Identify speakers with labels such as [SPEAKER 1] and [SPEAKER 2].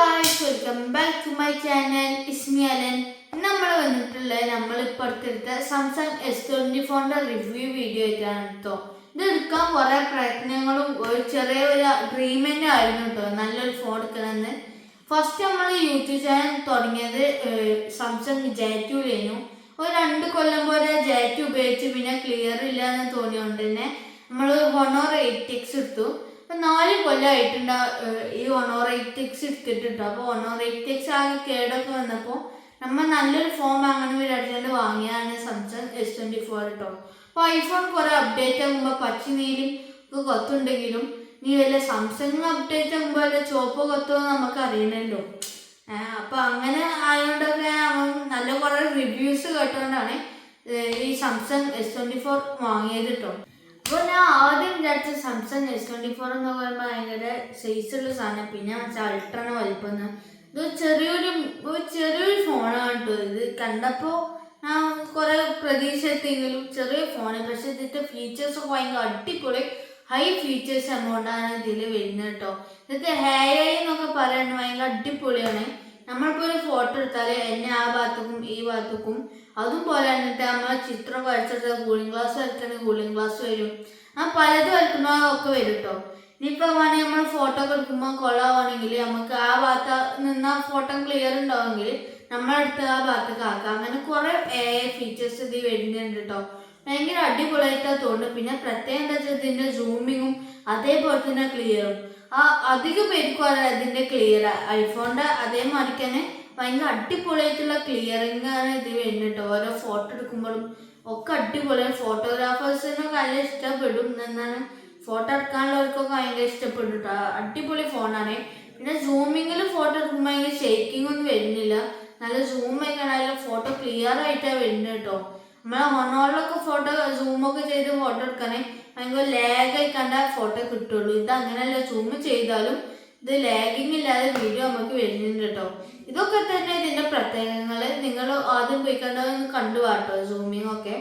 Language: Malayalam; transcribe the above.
[SPEAKER 1] guys, welcome back to my channel. It's me Alan. നമ്മൾ വന്നിട്ടുള്ള നമ്മളിപ്പോൾ അടുത്തെടുത്ത സാംസങ് S24 റിവ്യൂ വീഡിയോ ആയിട്ടാണ് കേട്ടോ. ഇത് എടുക്കാൻ കുറേ പ്രയത്നങ്ങളും ഒരു ചെറിയൊരു ഡ്രീം തന്നെ ആയിരുന്നു കേട്ടോ, നല്ലൊരു ഫോൺ എടുക്കണമെന്ന്. ഫസ്റ്റ് നമ്മൾ യൂട്യൂബ് ചാനൽ തുടങ്ങിയത് സാംസങ് J2 ആയിരുന്നു. ഒരു 2 കൊല്ലം പോലെ J2 ഉപയോഗിച്ച് പിന്നെ ക്ലിയർ ഇല്ല എന്ന് തോന്നിയോണ്ട് തന്നെ നമ്മൾ Honor 8X എടുത്തു. 4 കൊല്ലമായിട്ടുണ്ട് ഈ Honor 8X എടുത്തിട്ടുണ്ട്. അപ്പോൾ Honor 8X ആകെ കേടൊക്കെ വന്നപ്പോൾ നമ്മൾ നല്ലൊരു ഫോൺ വാങ്ങണം വിചാരിച്ചുകൊണ്ട് വാങ്ങിയാണ് സാംസങ് S24 കേട്ടോ. അപ്പോൾ ഐഫോൺ കുറേ അപ്ഡേറ്റ് ആകുമ്പോൾ പച്ച നീലും ഒക്കെ കൊത്തുണ്ടെങ്കിലും നീ വല്ല സാംസങ് അപ്ഡേറ്റ് ആകുമ്പോൾ വല്ല ചുവപ്പോ കൊത്തോ നമുക്ക് അറിയണമല്ലോ. അപ്പോൾ അങ്ങനെ ആയതുകൊണ്ടൊക്കെ നല്ല കുറേ റിവ്യൂസ് കേട്ടുകൊണ്ടാണ് ഈ സാംസങ് S24 വാങ്ങിയത് കേട്ടോ. അപ്പോൾ ഞാൻ ആദ്യം വിചാരിച്ച സാംസങ് S24 എന്ന് പറയുമ്പോൾ ഭയങ്കര സൈസുള്ള സാധനം, പിന്നെ അൾട്രാണ് വലിപ്പം. ഇത് ചെറിയൊരു ഫോണാണ് കേട്ടോ. ഇത് കണ്ടപ്പോൾ ഞാൻ കുറേ പ്രതീക്ഷ എത്തിയെങ്കിലും ചെറിയ ഫോണ്, പക്ഷെ ഇതിൻ്റെ ഫീച്ചേഴ്സൊക്കെ ഭയങ്കര അടിപൊളി ഹൈ ഫീച്ചേഴ്സ് എമൗണ്ടാണ് ഇതിൽ വരുന്നത് കേട്ടോ. ഇതൊക്കെ ഹെയർ എന്നൊക്കെ പറയാൻ ഭയങ്കര അടിപൊളിയാണ്. നമ്മളിപ്പോൾ ഒരു ഫോട്ടോ എടുത്താൽ എന്നെ ആ ഭാഗത്തേക്കും ഈ ഭാഗത്തേക്കും അതും പോലെ എന്നിട്ട് നമ്മൾ ചിത്രം വരച്ചിട്ട് കൂളിംഗ് ഗ്ലാസ് വരയ്ക്കണമെങ്കിൽ കൂളിംഗ് ഗ്ലാസ് വരും. പലതും വരയ്ക്കുന്നതൊക്കെ വരും കേട്ടോ. ഇനിയിപ്പോൾ വേണമെങ്കിൽ നമ്മൾ ഫോട്ടോ ഒക്കെ എടുക്കുമ്പോൾ കൊള്ളാവാണെങ്കിൽ നമുക്ക് ആ ഭാഗത്ത് നിന്ന് ആ ഫോട്ടോ ക്ലിയർ ഉണ്ടാവുമെങ്കിൽ നമ്മളെടുത്ത് ആ ഭാഗത്തേക്ക് ആക്കാം. അങ്ങനെ കുറേ ഫീച്ചേഴ്സ് ഇത് വരുന്നുണ്ട് കേട്ടോ. ഭയങ്കര അടിപൊളിയായിട്ടാണ് തോന്നുന്നത്. പിന്നെ പ്രത്യേകം എന്താ വെച്ചാൽ ഇതിൻ്റെ സൂമിങ്ങും അതേപോലെ തന്നെ ക്ലിയറും അധികം പേർക്കും അല്ല ഇതിൻ്റെ ക്ലിയർ. ഐഫോണിൻ്റെ അതേമാതിരി തന്നെ ഭയങ്കര അടിപൊളിയായിട്ടുള്ള ക്ലിയറിങ് ആണ് ഇത് വരുന്നത് കേട്ടോ. ഓരോ ഫോട്ടോ എടുക്കുമ്പോഴും ഒക്കെ അടിപൊളിയാണ്. ഫോട്ടോഗ്രാഫേഴ്സിനൊക്കെ നല്ല ഇഷ്ടപ്പെടും എന്നാണ്, ഫോട്ടോ എടുക്കാനുള്ളവർക്കൊക്കെ ഭയങ്കര ഇഷ്ടപ്പെടും കേട്ടോ. അടിപൊളി ഫോണാണ്. പിന്നെ സൂമിങ്ങിൽ ഫോട്ടോ എടുക്കുമ്പോൾ ഭയങ്കര ഷേക്കിംഗ് ഒന്നും വരുന്നില്ല. നല്ല സൂം ആയിക്കാണെങ്കിൽ ഫോട്ടോ ക്ലിയർ ആയിട്ടാണ് വരുന്നത് കേട്ടോ. നമ്മളെ ഹൊണോറിലൊക്കെ ഫോട്ടോ സൂമൊക്കെ ചെയ്ത് ഫോട്ടോ എടുക്കാനേ ഭയങ്കര ലാഗായി കണ്ട ഫോട്ടോ കിട്ടുള്ളൂ. ഇത് അങ്ങനെയല്ല, സൂം ചെയ്താലും ഇത് ലാഗിങ് ഇല്ലാതെ വീഡിയോ നമുക്ക് വരുന്നുണ്ട് കേട്ടോ. ഇതൊക്കെ തന്നെ ഇതിൻ്റെ പ്രത്യേകതകൾ. നിങ്ങൾ ആദ്യം പോയി കണ്ടതൊന്ന് കണ്ടു വാട്ടോ സൂമിങ് ഒക്കെ.